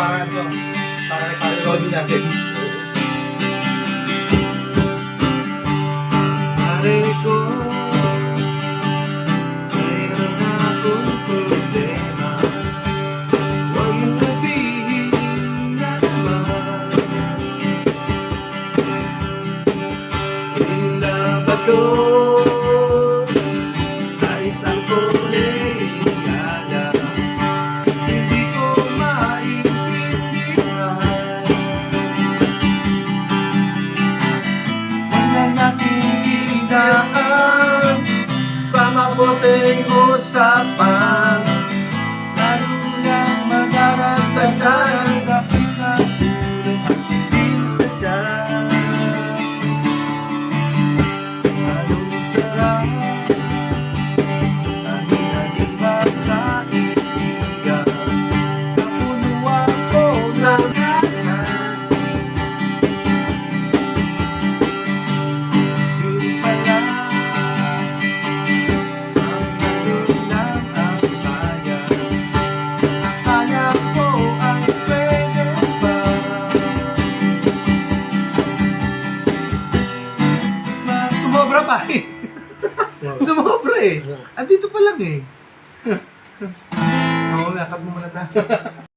para ito. Para iparirodi natin. Pare ko, mayroon akong problema. Huwag mong sabihin na naman inilabag ko sa isang koleyala. Hindi ko maintindihan. Wala nating idaan sa mabuting usapan. Lalo lang magdaragdagan sa pinagulong at hindi sadya. Anong sarap amin naging magkaibigan. Napuno ako ng asa. Yun pala ang ganun lang ang bayan. Akala ko ay pwede ba Sumobra pa eh. Sumobra eh. Andito pa lang eh. Oo, nakap mo muna tayo.